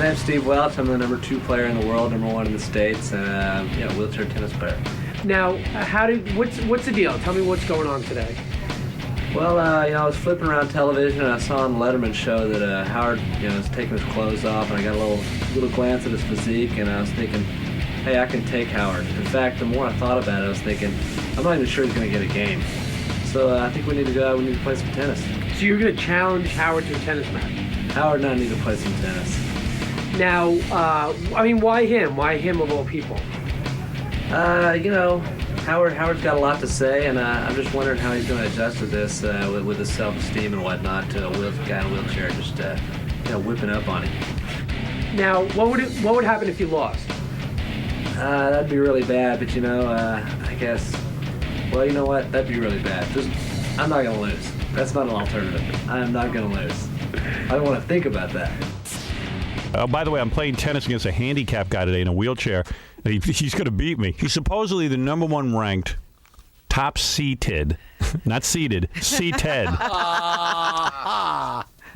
I'm Steve Welch. I'm the #2 player in the world, #1 in the States, and wheelchair tennis player. Now, what's the deal? Tell me what's going on today. Well, I was flipping around television and I saw on the Letterman show that Howard, was taking his clothes off, and I got a little glance at his physique, and I was thinking, hey, I can take Howard. In fact, the more I thought about it, I was thinking, I'm not even sure he's going to get a game. So I think we need to go out. We need to play some tennis. So you're going to challenge Howard to a tennis match? Howard and I need to play some tennis. Now, why him? Why him of all people? Howard's got a lot to say, and I'm just wondering how he's going to adjust to this with his self-esteem and whatnot, to a guy in a wheelchair just whipping up on him. Now, what would happen if you lost? That'd be really bad, but I guess, well, you know what? That'd be really bad. I'm not going to lose. That's not an alternative. I'm not going to lose. I don't want to think about that. By the way, I'm playing tennis against a handicapped guy today in a wheelchair. He's going to beat me. He's supposedly the #1 ranked, top seated, not seated, seated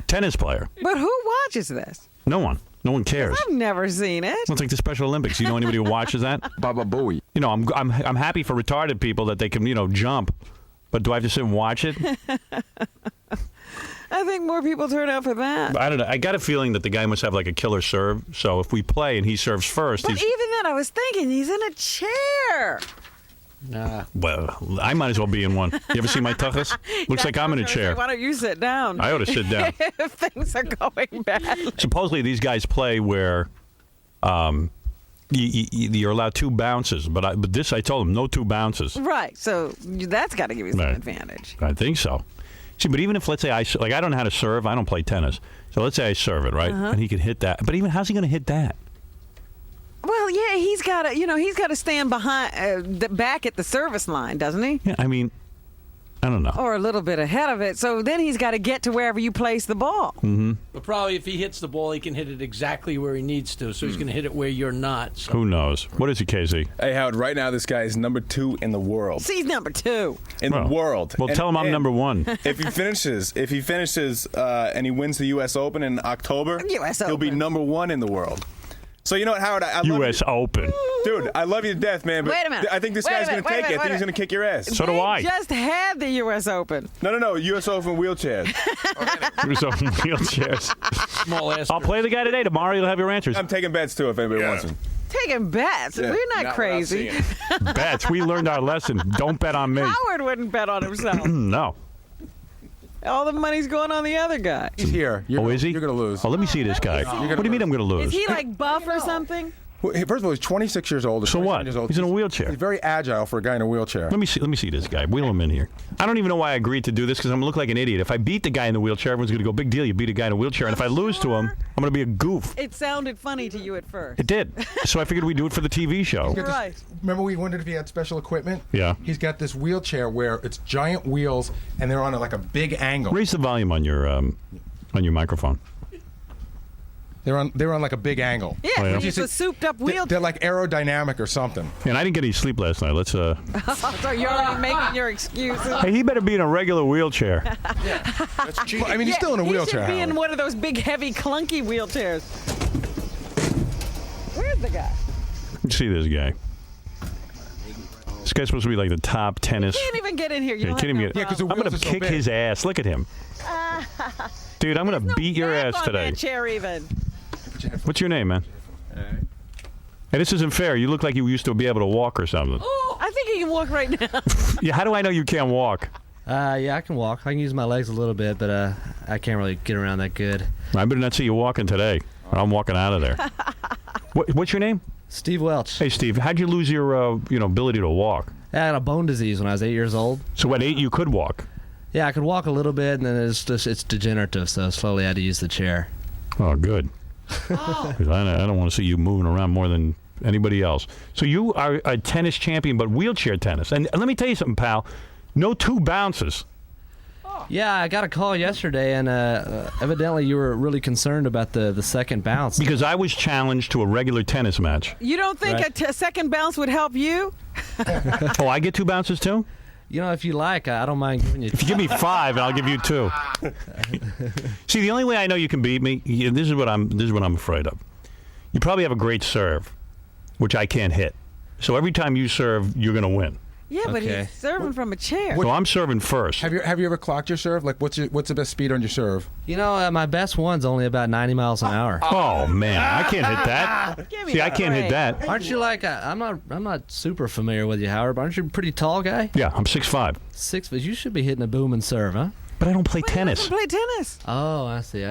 tennis player. But who watches this? No one. No one cares. I've never seen it. It's like the Special Olympics. You know anybody who watches that? Baba Booey. I'm happy for retarded people that they can, jump. But do I have to sit and watch it? I think more people turn out for that. I don't know. I got a feeling that the guy must have like a killer serve. So if we play and he serves first, But even then, I was thinking he's in a chair. Well, I might as well be in one. You ever see my tuchus? Looks like I'm in a chair. Why don't you sit down? I ought to sit down. If things are going bad. Supposedly these guys play where you're allowed 2 bounces, but this I told them no 2 bounces. Right. So that's got to give you some advantage. I think so. See, but even if, let's say, I don't know how to serve. I don't play tennis. So let's say I serve it, right? And he could hit that. But even, how's he going to hit that? Well, yeah, he's got to stand behind, back at the service line, doesn't he? Yeah, I mean, I don't know. Or a little bit ahead of it. So then he's got to get to wherever you place the ball. Mm-hmm. But probably if he hits the ball, he can hit it exactly where he needs to. So he's going to hit it where you're not. So. Who knows? What is he, KZ? Hey, Howard, right now this guy is #2 in the world. See, he's #2. In the world. Well, tell him I'm #1. If he finishes and he wins the U.S. Open in October, he'll be #1 in the world. So you know what, Howard? I love U.S. Open. Dude, I love you to death, man. But Wait a minute. I think this guy's going to take it. I think he's going to kick your ass. So do I. Just had the U.S. Open. No. U.S. Open wheelchairs. U.S. Open wheelchairs. Small ass. I'll play the guy today. Tomorrow you'll have your answers. I'm taking bets, too, if anybody wants them. Taking bets. Yeah, We're not crazy. Bets. We learned our lesson. Don't bet on me. Howard wouldn't bet on himself. No. All the money's going on the the guy. He's here. Is he? You're going to lose. Oh, let me see this guy. What do you mean I'm going to lose? Is he like buff or something? Well, first of all, he's 26 years old. So what? Years old. He's in a wheelchair. He's very agile for a guy in a wheelchair. Let me see this guy. Wheel him in here. I don't even know why I agreed to do this because I'm going to look like an idiot. If I beat the guy in the wheelchair, everyone's going to go, big deal, you beat a guy in a wheelchair. And if I lose to him, I'm going to be a goof. It sounded funny to you at first. It did. So I figured we'd do it for the TV show. Right. Remember we wondered if he had special equipment? Yeah. He's got this wheelchair where it's giant wheels and they're on like a big angle. Raise the volume on your microphone. They're on like a big angle. Yeah, Oh, yeah. it's a souped-up wheel. They're like aerodynamic or something. And I didn't get any sleep last night. Let's So you're already making your excuses. Hey, he better be in a regular wheelchair. That's cheap. Well, I mean, he's still in a wheelchair. He should be in Howard. one of those big, heavy, clunky wheelchairs. Where's the guy? Let's see this guy. This guy's supposed to be like the top tennis. He can't even get in here. You Yeah, don't can't have even no get- because the I'm going wheels to are so kick big. his ass. Look at him. Dude, I'm going to beat your back ass on today. That chair even. What's your name, man? Hey, this isn't fair. You look like you used to be able to walk or something. I think he can walk right now. Yeah, how do I know you can't walk? Yeah, I can walk. I can use my legs a little bit, but I can't really get around that good. I better not see you walking today. Or I'm walking out of there. What's your name? Steve Welch. Hey, Steve. How'd you lose your ability to walk? I had a bone disease when I was 8 years old. So at 8 you could walk? Yeah, I could walk a little bit, and then it's degenerative, so slowly I had to use the chair. Oh, good. 'Cause I don't want to see you moving around more than anybody else. So you are a tennis champion, but wheelchair tennis. And let me tell you something, pal. No 2 bounces. Yeah, I got a call yesterday, and evidently you were really concerned about the second bounce. Because I was challenged to a regular tennis match. You don't think Right. a second bounce would help you? Oh, I get 2 bounces too? You know, if you like, I don't mind giving you. If you give me 5, I'll give you 2. See, the only way I know you can beat me, this is what I'm afraid of. You probably have a great serve, which I can't hit. So every time you serve, you're going to win. Yeah, but he's serving from a chair. So I'm serving first. Have you ever clocked your serve? Like, what's the best speed on your serve? You know, my best one's only about 90 miles an hour. Oh man, I can't hit that. See, I can't hit that. Aren't you like I'm not super familiar with you, Howard, but aren't you a pretty tall guy? Yeah, I'm 6'5". 6 foot. You should be hitting a booming serve, huh? But I don't play tennis. He doesn't play tennis. Oh, I see.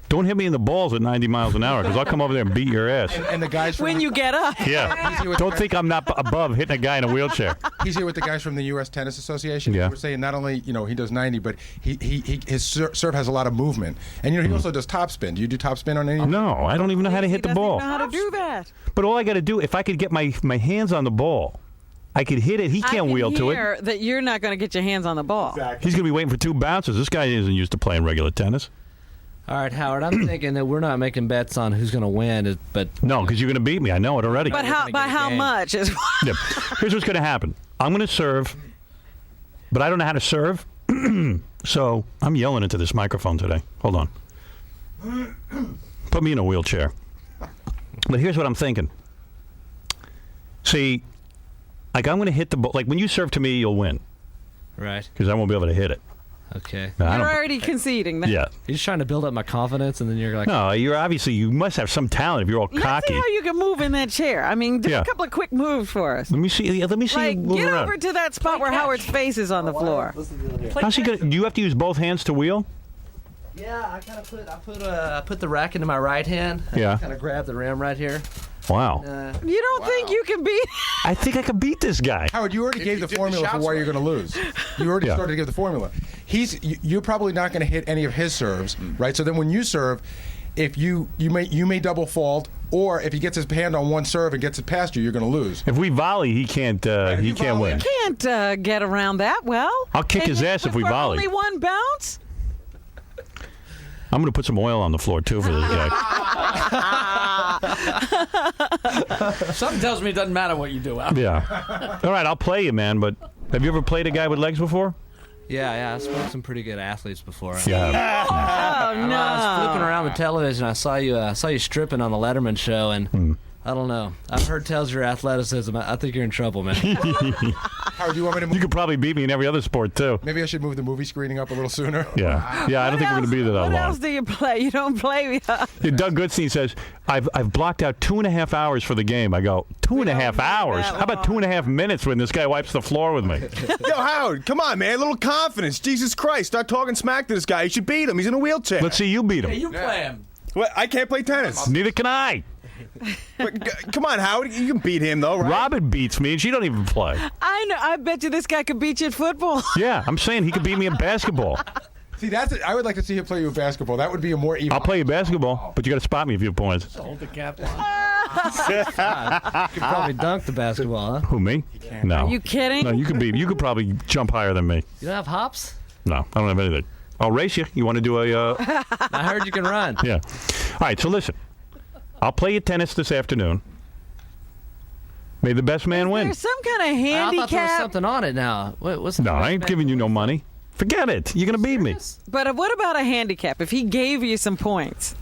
Don't hit me in the balls at 90 miles an hour, because I'll come over there and beat your ass. And the guys from When you get up. Yeah. Don't think I'm not above hitting a guy in a wheelchair. He's here with the guys from the U.S. Tennis Association. Yeah. We're saying not only he does 90, but his serve has a he movement, and he also does topspin. Do you do topspin on any? No, I don't even know how to hit the ball. He doesn't even know how to do that. But all I got to do, if I could get my hands on the ball, I could hit it. He can't wheel to it. I can hear that you're not going to get your hands on the ball. He's going to be waiting for 2 bounces. This guy isn't used to playing regular tennis. All right, Howard, I'm thinking that we're not making bets on who's going to win, but... No, because you're going to beat me. I know it already. But by how much? Yeah. Here's what's going to happen. I'm going to serve, but I don't know how to serve. So I'm yelling into this microphone today. Hold on. Put me in a wheelchair. But here's what I'm thinking. See, like I'm going to hit the ball. Like when you serve to me, you'll win. Right. Because I won't be able to hit it. Okay. You're already conceding that. Yeah. You're just trying to build up my confidence, and then you're like... No, you must have some talent if you're all Let's cocky. see how you can move in that chair. I mean, do Yeah. a couple of quick moves for us. Let me see. Like, you move get around. over to that spot where Howard's face is on the floor. How's he gonna? Do you have to use both hands to wheel? Yeah, I kind of put the racket in my right hand. Yeah. Kind of grab the rim right here. Wow. You don't think you can beat? I think I could beat this guy. Howard, you already gave the formula for why you're going to lose. You already started to give the formula. You're probably not going to hit any of his serves, right? So then when you serve, if you may double fault, or if he gets his hand on one serve and gets it past you, you're going to lose. If we volley, he can't. He can't win. You can't get around that well. I'll kick his ass if we volley. Only one bounce. I'm going to put some oil on the floor too for this guy. Something tells me it doesn't matter what you do. Yeah. All right, I'll play you, man. But have you ever played a guy with legs before? Yeah, I've spoken to some pretty good athletes before. Yeah. Oh no! I was flipping around the television. I saw you stripping on the Letterman show, and I don't know. I've heard tales of your athleticism. I think you're in trouble, man. Howard, do you want me to move? You could probably beat me in every other sport too. Maybe I should move the movie screening up a little sooner. Yeah. Yeah. I don't think we're going to be there that What long. else do you play? You don't play. Yeah, Doug Goodstein says, I've blocked out 2.5 hours for the game. I go, 2.5 hours? How about 2.5 minutes when this guy wipes the floor with me? Yo, Howard, come on, man. A little confidence. Jesus Christ. Start talking smack to this guy. You should beat him. He's in a wheelchair. Let's see you beat him. Hey, you play him. What? I can't play tennis. Neither can I. Come on, Howard. You can beat him, though, right? Robin beats me, and she don't even play. I know. I bet you this guy could beat you at football. Yeah, I'm saying he could beat me in basketball. See, I would like to see him play you basketball. That would be a more even. I'll play you basketball, but you got to spot me a few points. Hold the cap. You could probably dunk the basketball, huh? Who, me? No. Are you kidding? No, you could probably jump higher than me. You don't have hops? No, I don't have anything. I'll race you. You want to do a... I heard you can run. Yeah. All right, so listen. I'll play you tennis this afternoon. May the best man win. There's some kind of I thought there was handicap. something on it now. What's No, I ain't giving you no money. Forget it. You're going to beat me. But what about a handicap? If he gave you some points.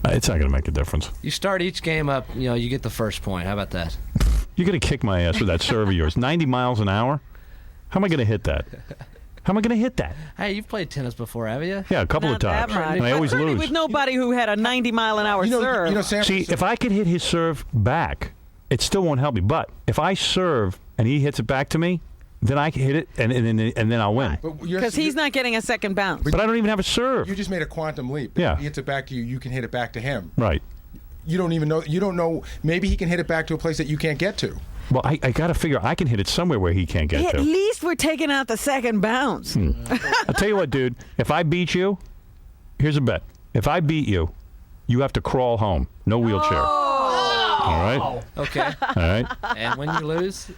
It's not going to make a difference. You start each game up, you get the first point. How about that? You're going to kick my ass with that serve of yours. 90 miles an hour? How am I going to hit that? How am I going to hit that? Hey, you've played tennis before, haven't you? Yeah, a couple Not of times. that much. And I always Certainly lose. with nobody who had a 90-mile-an-hour serve. See, if I could hit his serve back, it still won't help me. But if I serve and he hits it back to me, then I can hit it and then I'll win. Because he's not getting a second bounce. But I don't even have a serve. You just made a quantum leap. Yeah. If he hits it back to you, you can hit it back to him. Right. You don't even know. You don't know. Maybe he can hit it back to a place that you can't get to. Well, I got to figure I can hit it somewhere where he can't get At to. least we're taking out the second bounce. I'll tell you what, dude. If I beat you, here's a bet. If I beat you, you have to crawl home. No wheelchair. All right? Okay. All right? And when you lose?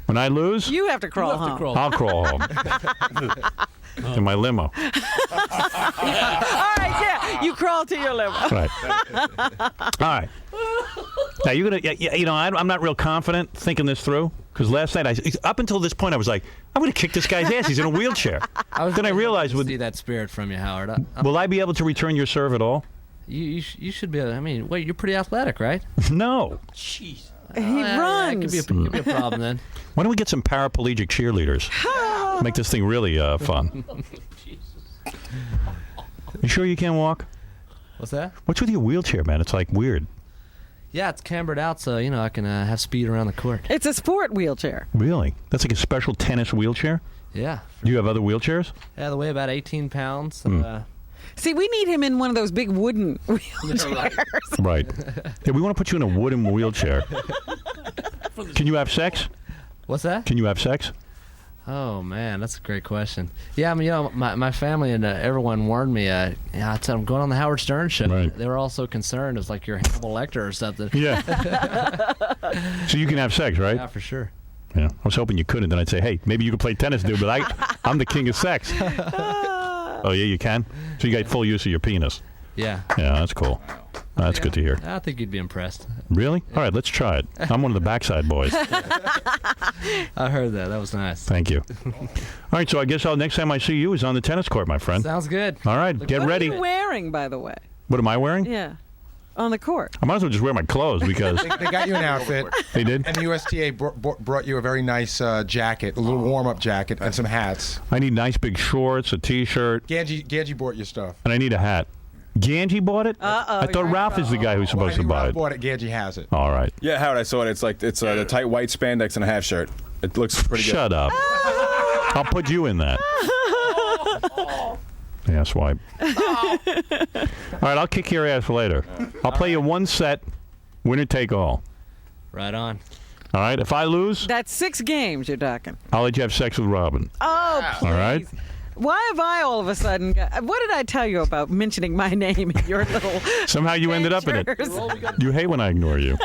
When I lose, You have to crawl home. I'll crawl home. In my limo. All right, yeah. You crawl to your limo. Right. All right. Now you're gonna, I'm not real confident thinking this through because last night, up until this point, I was like, I'm gonna kick this guy's ass. He's in a wheelchair. Then I realized, see that spirit from you, Howard. will I be able to return your serve at all? You should be. I mean, wait, you're pretty athletic, right? No. Jeez. He Yeah, runs. it could be a problem then. Why don't we get some paraplegic cheerleaders? Make this thing really fun. You sure you can't walk? What's that? What's with your wheelchair, man? It's like weird. Yeah, it's cambered out, so I can have speed around the court. It's a sport wheelchair. Really? That's like a special tennis wheelchair? Yeah. Do you have other wheelchairs? Yeah, they weigh about 18 pounds. See, we need him in one of those big wooden wheelchairs. Right. Yeah, we want to put you in a wooden wheelchair. Can you have sex? What's that? Can you have sex? Oh man, that's a great question. Yeah, I mean, my family and everyone warned me. I said I'm going on the Howard Stern show. Right. They were all so concerned. It was like you're Hannibal Lecter or something. Yeah. So you can have sex, right? Yeah, for sure. Yeah. I was hoping you couldn't. Then I'd say, hey, maybe you could play tennis, dude. But I'm the king of sex. Oh yeah, you can. So you got full use of your penis. Yeah. Yeah, that's cool. That's good to hear. I think you'd be impressed. Really? All right, let's try it. I'm one of the backside boys. I heard that. That was nice. Thank you. All right, so I guess next time I see you is on the tennis court, my friend. Sounds good. All right, get ready. What are you wearing, by the way? What am I wearing? Yeah. On the court. I might as well just wear my clothes because They got you an outfit. they did. And the USTA brought you a very nice jacket, a little warm-up jacket, and some hats. I need nice big shorts, a T-shirt, Ganji bought your stuff. and I need a hat. Ganji bought it? Uh-oh, I thought Ralph is the guy who's supposed to buy Ralph it. bought it. Ganji has it. All right. Yeah, Howard, I saw it. It's like it's the tight white spandex and a half shirt. It looks pretty good. Shut up. I'll put you in that. Yeah, swipe. All right, I'll kick your ass later. I'll play you one set, winner take all. Right on. All right, if I lose, That's 6 games you're talking. I'll let you have sex with Robin. Oh, please. All right? Why have I all of a sudden what did I tell you about mentioning my name in your little Somehow you ended up in it. pictures? You hate when I ignore you.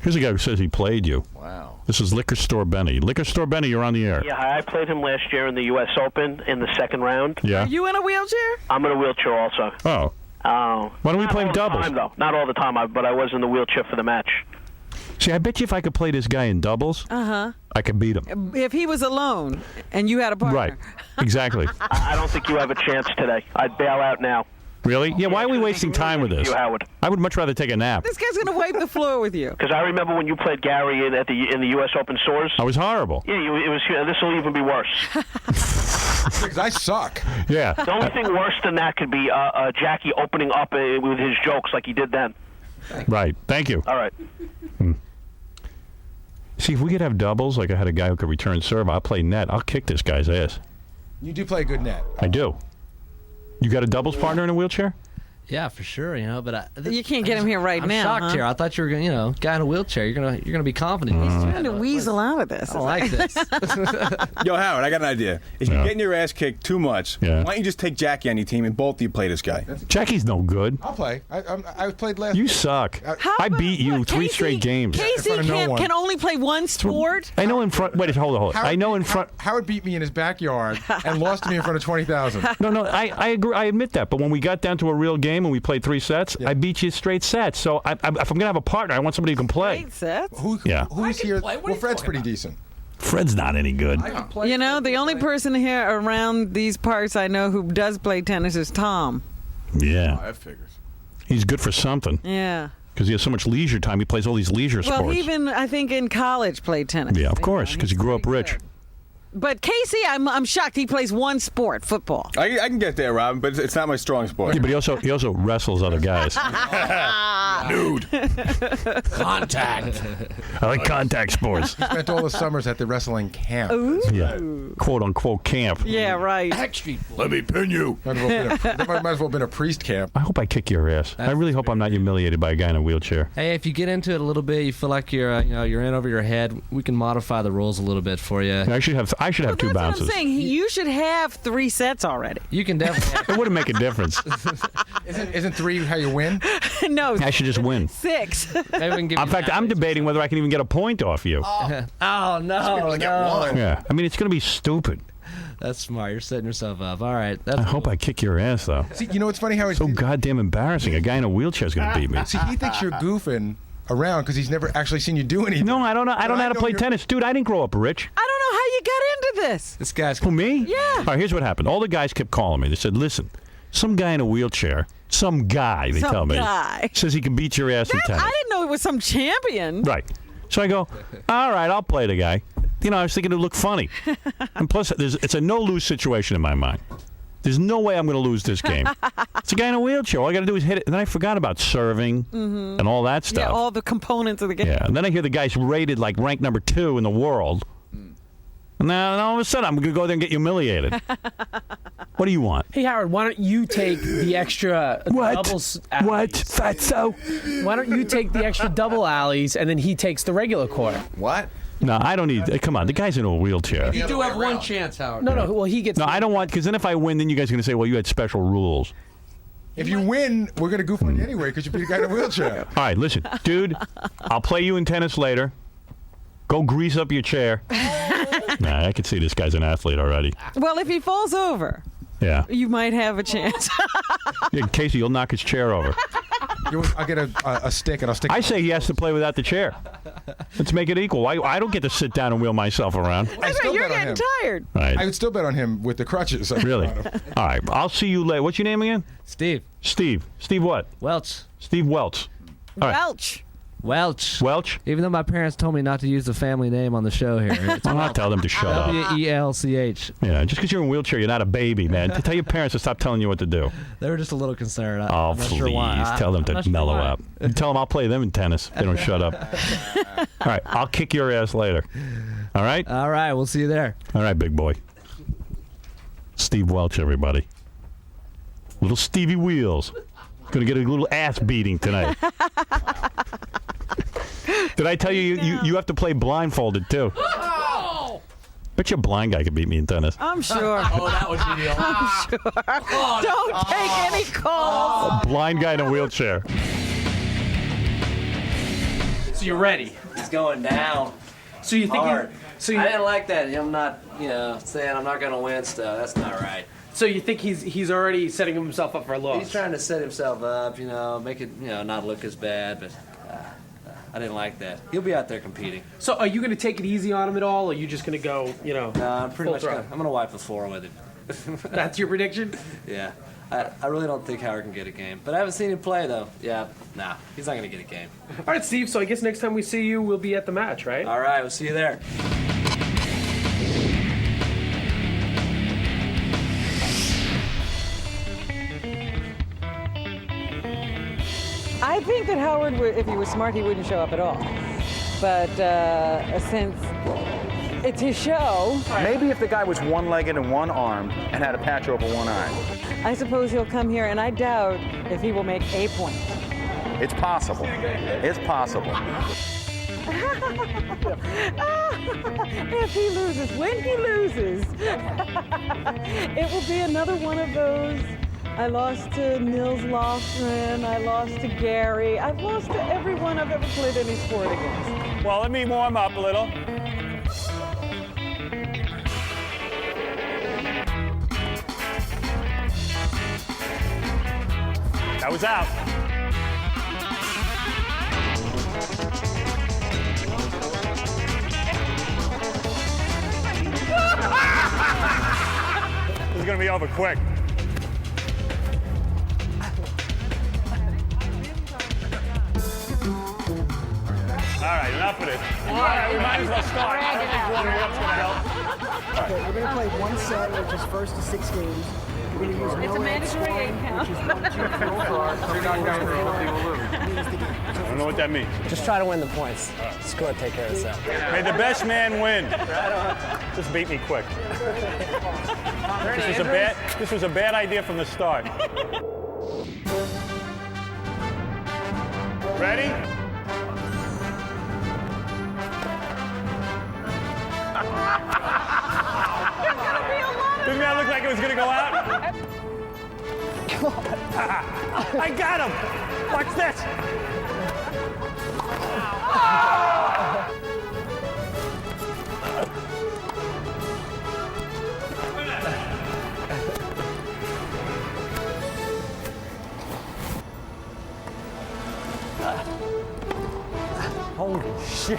Here's a guy who says he played you. Wow. This is Liquor Store Benny. Liquor Store Benny, you're on the air. Yeah, I played him last year in the U.S. Open in the second round. Yeah? Are you in a wheelchair? I'm in a wheelchair also. Oh. Oh. Why don't we Not play all the doubles? time, though. Not all the time, but I was in the wheelchair for the match. See, I bet you if I could play this guy in doubles, I could beat him. If he was alone and you had a partner. Right. Exactly. I don't think you have a chance today. I'd bail out now. Really? Yeah, why are we wasting time with this? You, Howard. I would much rather take a nap. This guy's going to wipe the floor with you. Because I remember when you played Gary in the U.S. Open stores. I was horrible. Yeah, it was. This will even be worse. Because I suck. Yeah. The only thing worse than that could be Jackie opening up with his jokes like he did then. Right. Thank you. All right. See, if we could have doubles, like I had a guy who could return serve, I'll play net. I'll kick this guy's ass. You do play good net. I do. You got a doubles partner in a wheelchair? Yeah, for sure. But You can't get him here right I'm now. shocked huh? here. I thought you were going, guy in a wheelchair. You're gonna be confident. He's trying to weasel out of this. I don't like this. Yo, Howard, I got an idea. If you're Yeah. getting your ass kicked too much, Yeah. why don't you just take Jackie on your team and both of you play this guy? Jackie's no good. I'll play. I played last. You suck. How I about- beat you what, 3 Casey- straight games. Casey front of no one. can only play one sport? I know in front. Wait, hold on. I know in front. Howard beat me in his backyard and lost to me in front of 20,000. No. I agree. I admit that. But when we got down to a real game and we played 3 sets, I beat you straight sets. So if I'm gonna have a partner, I want somebody who can play. 8 sets? Yeah. Who's here? play. What are Well, you Fred's talking pretty about? decent. Fred's not any good. You know, the only person here around these parts I know who does play tennis is Tom. Yeah. That figures. He's good for something Yeah. because he has so much leisure time. He plays all these leisure Well, sports. he even, I think, in college played tennis. Yeah, of You course, know, because he he's grew up pretty rich. good. But Casey, I'm shocked he plays one sport, football. I can get there, Robin, but it's not my strong sport. Yeah, but he also wrestles other guys. Nude. Contact. I like contact sports. Spent all the summers at the wrestling camp. Yeah, quote unquote camp. Yeah, right. Backstreet Boys. Let me pin you. Might as well have been a priest camp. I hope I kick your ass. I really hope I'm not humiliated by a guy in a wheelchair. Hey, if you get into it a little bit, you feel like you're in over your head. We can modify the rules a little bit for you. I should have 2 That's what bounces. I'm saying. You should have 3 sets already. You can definitely. It wouldn't make a difference. Isn't 3 how you win? No, I should just win. 6. Maybe we can give In fact, I'm debating whether I can even get a point off you. Oh no! Yeah, I mean it's going to be stupid. That's smart. You're setting yourself up. All right. I hope I kick your ass though. See, you know what's funny? How So goddamn embarrassing. A guy in a wheelchair is going to beat me. See, he thinks you're goofing around because he's never actually seen you do anything. No, I don't know. I don't know how to play tennis, dude. I didn't grow up rich. I don't know how you got into this. This guy's. Who, me? Yeah. All right, here's what happened. All the guys kept calling me. They said, "Listen, Some guy in a wheelchair. Some guy, they tell me. Guy. Says he can beat your ass in tennis. I didn't know it was some champion. Right. So I go, all right, I'll play the guy. You know, I was thinking it would look funny. And plus, it's a no-lose situation in my mind. There's no way I'm going to lose this game. It's a guy in a wheelchair. All I got to do is hit it. And then I forgot about serving and all that stuff. Yeah, all the components of the game. Yeah, and then I hear the guy's rated like ranked number 2 in the world. And then all of a sudden, I'm going to go there and get humiliated. What do you want? Hey, Howard, why don't you take the extra doubles alleys? What? Fatso? Why don't you take the extra double alleys, and then he takes the regular court? What? No, I don't need. Come on, the guy's in a wheelchair. You do have one chance, Howard. No. Well, he gets. No, I don't want, because then if I win, then you guys are going to say, well, you had special rules. If you win, we're going to goof on you anyway because you beat a guy in a wheelchair. All right, listen, dude, I'll play you in tennis later. Go grease up your chair. Nah, I can see this guy's an athlete already. Well, if he falls over, Yeah. you might have a chance. Yeah, Casey, you'll knock his chair over. I'll get a stick and I'll stick. I say he has to play without the chair. Let's make it equal. I don't get to sit down and wheel myself around. You're getting tired. Right. I would still bet on him with the crutches. Really? All right. I'll see you later. What's your name again? Steve. Steve. Steve what? Welch. Steve Welch. All right. Welch. Welch? Even though my parents told me not to use the family name on the show here. It's I'll not tell them to shut up. Welch. Yeah, just because you're in a wheelchair, you're not a baby, man. Tell your parents to stop telling you what to do. They were just a little concerned. Oh, I'm not please. sure why. Tell them I'm to not sure mellow why. up. Tell them I'll play them in tennis if they don't shut up. All right. I'll kick your ass later. All right? All right. We'll see you there. All right, big boy. Steve Welch, everybody. Little Stevie Wheels. Going to get a little ass beating tonight. Did I tell you you have to play blindfolded, too? Oh! Bet you a blind guy could beat me in tennis. I'm sure. Oh, that was ideal. I'm sure. Oh, Don't take any calls. A blind guy in a wheelchair. So you're ready. He's going down. So you think hard. you? I didn't like that. I'm not, saying I'm not going to win stuff. That's not right. So you think he's already setting himself up for a loss? He's trying to set himself up, make it, not look as bad, but I didn't like that. He'll be out there competing. So are you going to take it easy on him at all, or are you just going to go, No, I'm pretty full much throw? I'm going to wipe the floor with it. That's your prediction? Yeah. I really don't think Howard can get a game. But I haven't seen him play, though. Yeah, nah, he's not going to get a game. All right, Steve, so I guess next time we see you, we'll be at the match, right? All right, we'll see you there. I think that Howard, if he was smart, he wouldn't show up at all. But since it's his show, maybe if the guy was one-legged and one-armed and had a patch over one eye. I suppose he'll come here, and I doubt if he will make a point. It's possible. It's possible. If he loses, when he loses, it will be another one of those. I lost to Nils Lofgren, I lost to Gary, I've lost to everyone I've ever played any sport against. Well, let me warm up a little. That was out. This is going to be over quick. All right, enough of this. All right, we might as well start. I don't think warming up's going to help. Okay, we're going to play one set, which is first to 6 games. We're going to use It's a mandatory 8 count. I don't know what that means. Just try to win the points. Score, take care of itself. May the best man win. Just beat me quick. This was a bad idea from the start. Ready? Didn't that look like it was going to go out? I got him. Watch this. Holy shit.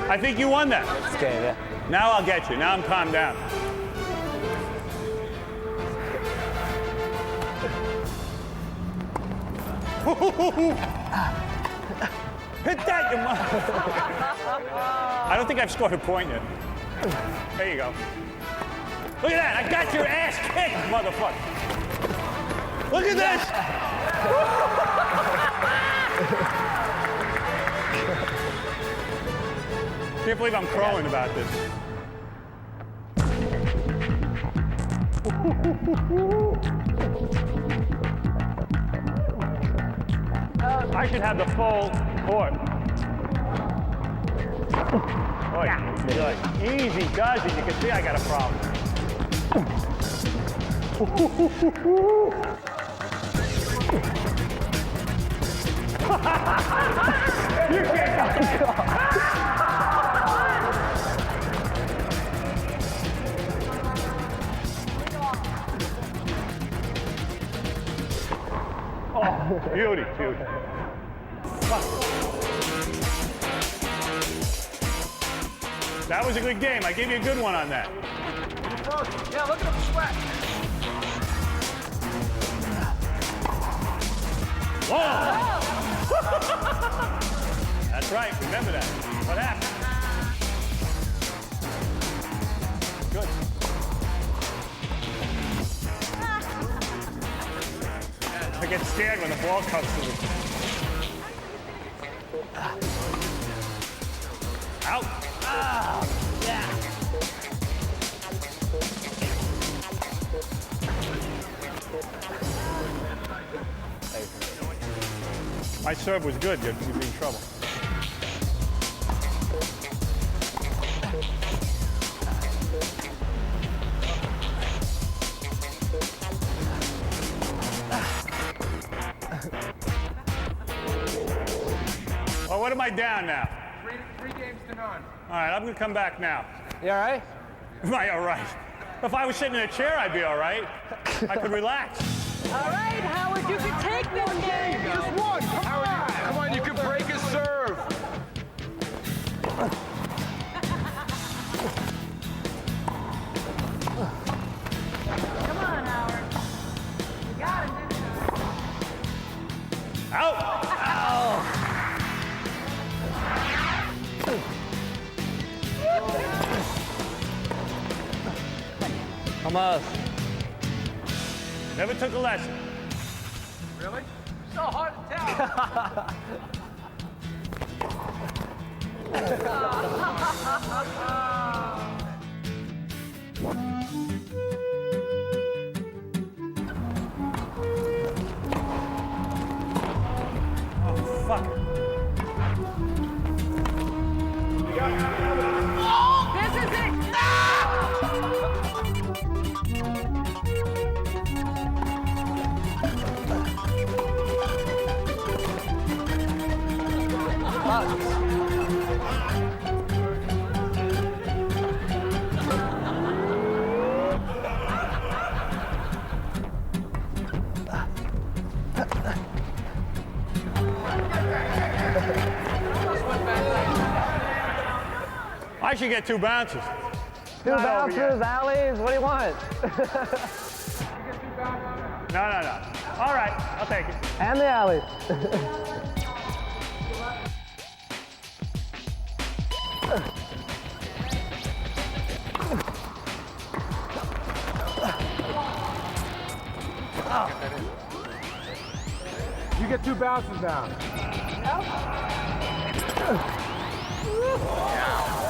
I think you won that. It's game, yeah. Now I'll get you. Now I'm calmed down. Hit that, you mother. I don't think I've scored a point yet. There you go. Look at that. I got your ass kicked, motherfucker. Look at this. Can't believe I'm crowing about this. I should have the full court. Oh, good. Easy does it. You can see I got a problem. You can't go. Oh, beauty, beauty. That was a good game. I gave you a good one on that. Yeah, look at him sweat. Whoa! That's right. Remember that. What happened? Good. I get scared when the ball comes to me. Out. Oh, yeah. My serve was good. You'd be in trouble. Oh, what am I down now? Three games to none. All right, I'm going to come back now. You all right? Am I all right? If I was sitting in a chair, I'd be all right. I could relax. All right, Howard, you can take this game. Just one. Howard, come on, you can break a serve. Come on, Howard. You got it, dude. Out. Almost. Never took a lesson. Really? So hard to tell. Oh, fuck. Oh, this is it. I should get 2 bounces. 2 bounces, alleys, what do you want? No. All right, I'll take it. And the alleys. You get 2 bounces now.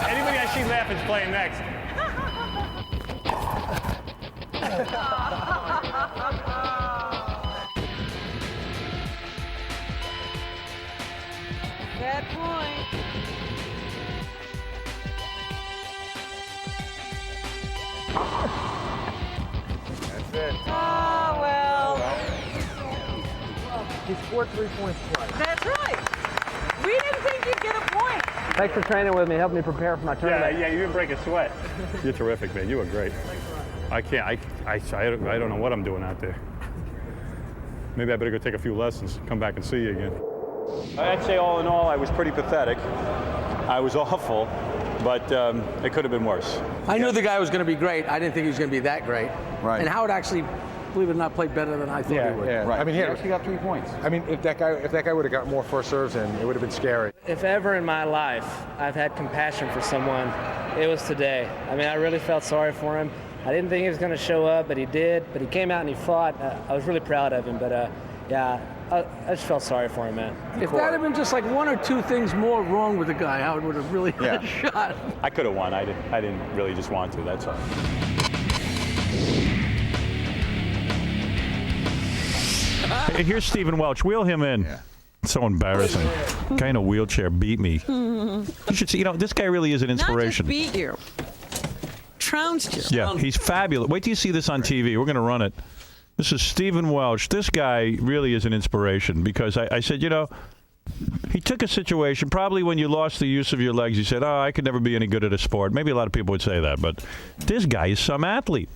Anybody I see laughing is playing next. Bad point. That's it. Oh, well. He scored 3 points twice. That's right. We didn't think you'd get a point. Thanks for training with me, helping me prepare for my tournament. Yeah, you didn't break a sweat. You're terrific, man. You were great. I don't know what I'm doing out there. Maybe I better go take a few lessons, come back and see you again. I'd say all in all, I was pretty pathetic. I was awful, but it could have been worse. I knew the guy was going to be great. I didn't think he was going to be that great. Right. And Howard actually, believe it or not, played better than I thought he would. Yeah, Right. I mean, he he actually got 3 points. I mean, if that guy would have got more first serves in, it would have been scary. If ever in my life I've had compassion for someone, it was today. I mean, I really felt sorry for him. I didn't think he was going to show up, but he did. But he came out and he fought. I was really proud of him. But yeah, I just felt sorry for him, man. If that had been just like 1 or 2 things more wrong with the guy, Howard would have really had a shot. I could have won. I didn't really just want to. That's all. Hey, here's Stephen Welch. Wheel him in. Yeah. So embarrassing. Guy in a wheelchair beat me. You should see. This guy really is an inspiration. Not just beat you. Trounced you. Yeah, he's fabulous. Wait till you see this on TV. We're going to run it. This is Stephen Welch. This guy really is an inspiration because I said, he took a situation, probably when you lost the use of your legs, you said, I could never be any good at a sport. Maybe a lot of people would say that, but this guy is some athlete.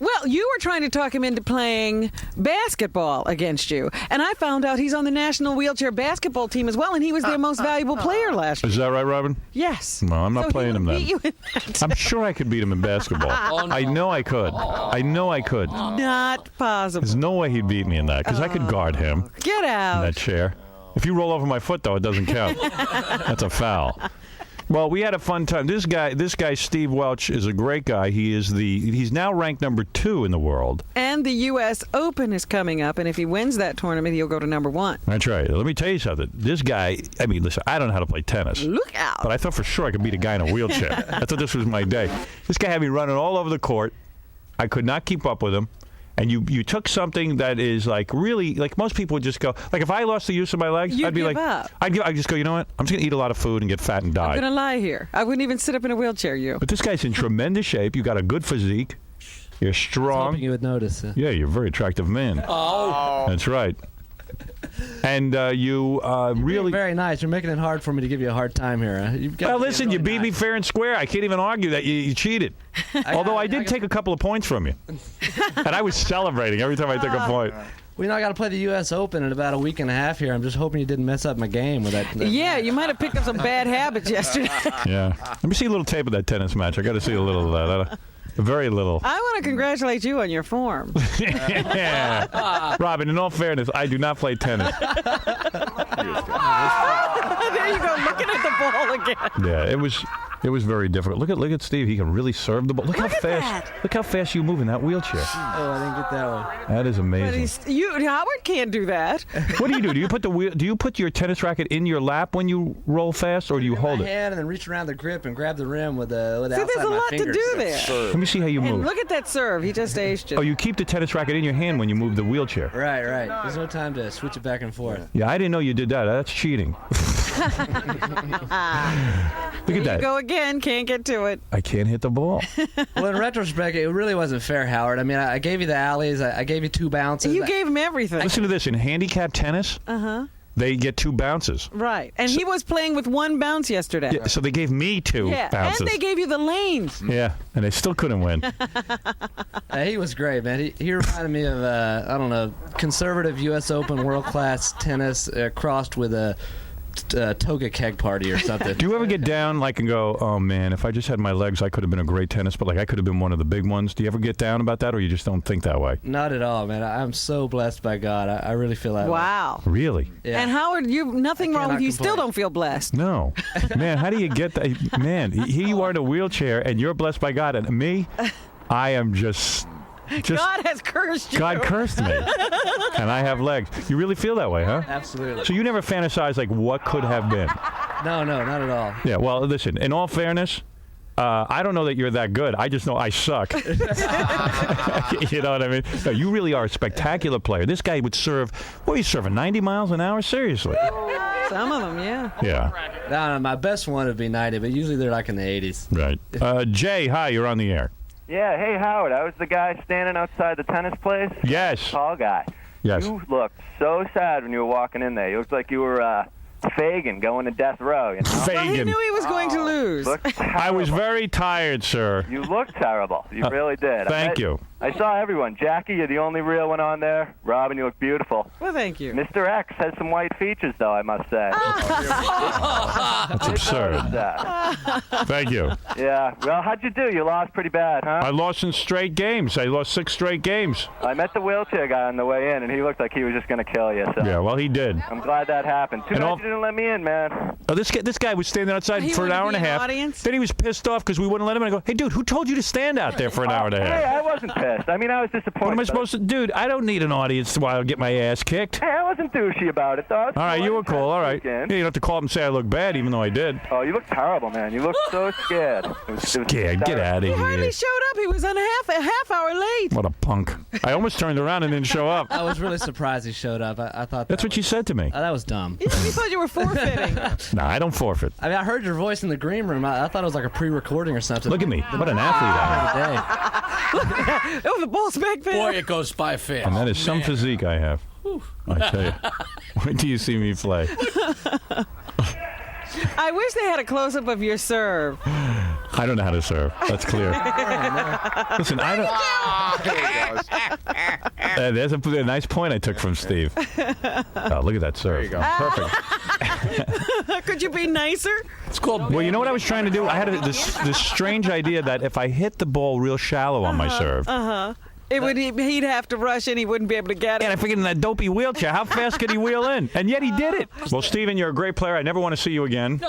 Well, you were trying to talk him into playing basketball against you, and I found out he's on the national wheelchair basketball team as well, and he was their most valuable player last year. Is that right, Robin? Yes. No, I'm not So playing him then. beat you in that. I'm sure I could beat him in basketball. Oh, no. I know I could. I know I could. Not possible. There's no way he'd beat me in that because I could guard him Get in out. that chair. If you roll over my foot, though, it doesn't count. That's a foul. Well, we had a fun time. This guy, Steve Welch, is a great guy. He's now ranked number 2 in the world. And the U.S. Open is coming up, and if he wins that tournament, he'll go to number 1. That's right. Let me tell you something. This guy, I mean, listen, I don't know how to play tennis. Look out. But I thought for sure I could beat a guy in a wheelchair. I thought this was my day. This guy had me running all over the court. I could not keep up with him. And you took something that is like really, like most people would just go, like if I lost the use of my legs, I'd be give like, up. I'd just go, you know what? I'm just going to eat a lot of food and get fat and die. I'm going to lie here. I wouldn't even sit up in a wheelchair, you. But this guy's in tremendous shape. You got a good physique. You're strong. I was hoping you would notice. Yeah, you're a very attractive man. Oh. That's right. And you really very nice. You're making it hard for me to give you a hard time here. Well, listen, you beat me fair and square. I can't even argue that you cheated. Although I did take a couple of points from you, and I was celebrating every time I took a point. We now got to play the U.S. Open in about a week and a half here. I'm just hoping you didn't mess up my game with that. Yeah, you might have picked up some bad habits yesterday. Yeah. Let me see a little tape of that tennis match. I got to see a little of that. Very little. I want to congratulate you on your form. Yeah. Robin, in all fairness, I do not play tennis. There you go, looking at the ball again. Yeah, it was very difficult. Look at Steve. He can really serve the ball. Look how fast. Look how fast you move in that wheelchair. Oh, I didn't get that one. That is amazing. Howard can't do that. What do? Do you put your tennis racket in your lap when you roll fast, or do you hold my it? hand and then reach around the grip and grab the rim with the See, outside there's a my lot fingers. to do there. Let me see how you And move. look at that serve. He just aced you. Oh, you keep the tennis racket in your hand when you move the wheelchair. Right. There's no time to switch it back and forth. Yeah, I didn't know you did that. That's cheating. Look There at that. you go again. Can't get to it. I can't hit the ball. Well, in retrospect, it really wasn't fair, Howard. I mean, I gave you the alleys. I gave you 2 bounces. You gave him everything. Listen to this. In handicap tennis, they get 2 bounces. Right. And he was playing with 1 bounce yesterday. Yeah, so they gave me 2 bounces. And they gave you the lanes. Yeah, and they still couldn't win. He was great, man. He reminded me of, I don't know, conservative U.S. Open world-class tennis crossed with a toga keg party or something. Do you ever get down and go, oh man, if I just had my legs, I could have been a great tennis, but I could have been one of the big ones. Do you ever get down about that, or you just don't think that way? Not at all, man. I'm so blessed by God. I really feel that way. Wow. Really? Yeah. And Howard, nothing wrong with you. Still don't feel blessed. No. Man, how do you get that? Man, here you are in a wheelchair, and you're blessed by God, and me, I am just God has cursed you. God cursed me, and I have legs. You really feel that way, huh? Absolutely. So you never fantasize like what could have been? No, not at all. Yeah, well, listen, in all fairness, I don't know that you're that good. I just know I suck. You know what I mean? No, you really are a spectacular player. This guy would serve, what are you serving, 90 miles an hour? Seriously. Some of them, yeah. Yeah. No, my best one would be 90, but usually they're like in the 80s. Right. Jay, hi, you're on the air. Yeah, hey, Howard. I was the guy standing outside the tennis place. Yes. Tall guy. Yes. You looked so sad when you were walking in there. You looked like you were Fagan going to death row. You know? Well, he knew he was going to lose. I was very tired, sir. You look terrible. You really did. Thank you. I saw everyone. Jackie, you're the only real one on there. Robin, you look beautiful. Well, thank you. Mr. X has some white features, though, I must say. That's absurd. Thank you. Yeah. Well, how'd you do? You lost pretty bad, huh? I lost in straight games. I lost 6 straight games. I met the wheelchair guy on the way in, and he looked like he was just going to kill you. So. Yeah, well, he did. I'm glad that happened. Too bad you didn't let me in, man. Oh, this guy was standing outside for an hour and a half. Then he was pissed off because we wouldn't let him in. I go, hey, dude, who told you to stand out there for an hour and a half? Hey, I wasn't pissed. I mean, I was disappointed. What am I supposed to do? Dude, I don't need an audience while I get my ass kicked. Hey, I wasn't douchey about it, though. All right, you were cool. All right. Yeah, you don't have to call up and say I look bad, even though I did. Oh, you look terrible, man. You look so scared. Scared? Get out of He hardly here. showed up. He was a half hour late. What a punk. I almost turned around and didn't show up. I was really surprised he showed up. I thought That's what you said to me. that was dumb. You thought you were forfeiting. No, I don't forfeit. I mean, I heard your voice in the green room. I thought it was like a pre-recording or something. Look at me. What an athlete I am. Oh, the ball's back there. Boy, it goes by fast. And that is some physique I have. I tell you. Wait till you see me play. I wish they had a close-up of your serve. I don't know how to serve. That's clear. Listen, I don't. There's a nice point I took from Steve. Oh, look at that serve. There you go. Perfect. Could you be nicer? It's called. Well, you know what I was trying to do? I had this strange idea that if I hit the ball real shallow on my serve. He'd have to rush in. He wouldn't be able to get it. And I figured in that dopey wheelchair, how fast could he wheel in? And yet he did it. Well, Stephen, you're a great player. I never want to see you again.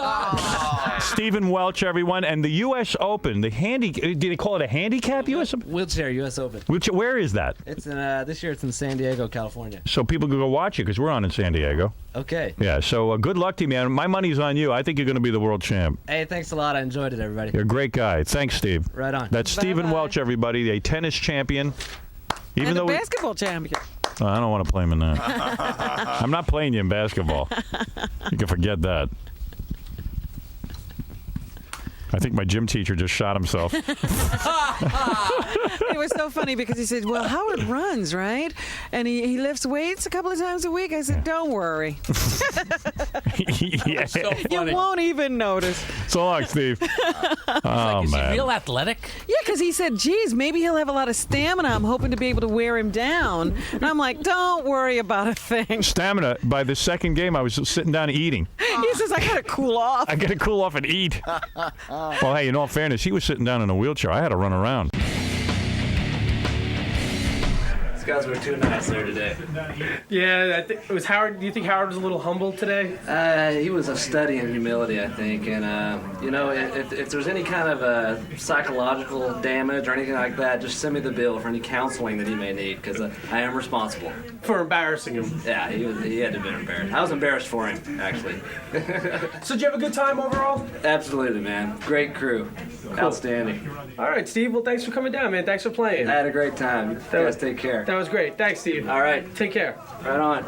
Stephen Welch, everyone. And the U.S. Open, did they call it a handicap U.S. Open? Wheelchair U.S. Open. Where is that? It's in this year. It's in San Diego, California. So people can go watch it because we're on in San Diego. Okay. Yeah. So good luck to you, man. My money's on you. I think you're going to be the world champ. Hey, thanks a lot. I enjoyed it, everybody. You're a great guy. Thanks, Steve. Right on. That's Stephen Welch, everybody, a tennis champion. Even though basketball champion. Oh, I don't want to play him in that. I'm not playing you in basketball. You can forget that. I think my gym teacher just shot himself. It was so funny because he said, well, Howard runs, right? And he lifts weights a couple of times a week. I said, don't worry. Yeah. So you won't even notice. So long, Steve. Oh, Is man. he real athletic? Yeah, because he said, geez, maybe he'll have a lot of stamina. I'm hoping to be able to wear him down. And I'm like, don't worry about a thing. Stamina. By the second game, I was sitting down eating. He says, I got to cool off. I got to cool off and eat. Well, hey, in all fairness, he was sitting down in a wheelchair. I had to run around. These guys were too nice there today. Yeah, it was Howard. Do you think Howard was a little humble today? He was a study in humility, I think. And, if there's any kind of psychological damage or anything like that, just send me the bill for any counseling that he may need, because I am responsible. For embarrassing him. Yeah, he had to have been embarrassed. I was embarrassed for him, actually. So did you have a good time overall? Absolutely, man. Great crew. Cool. Outstanding. All right, Steve. Well, thanks for coming down, man. Thanks for playing. I had a great time. You guys take care. That was great. Thanks, Steve. All right. Take care. Right on.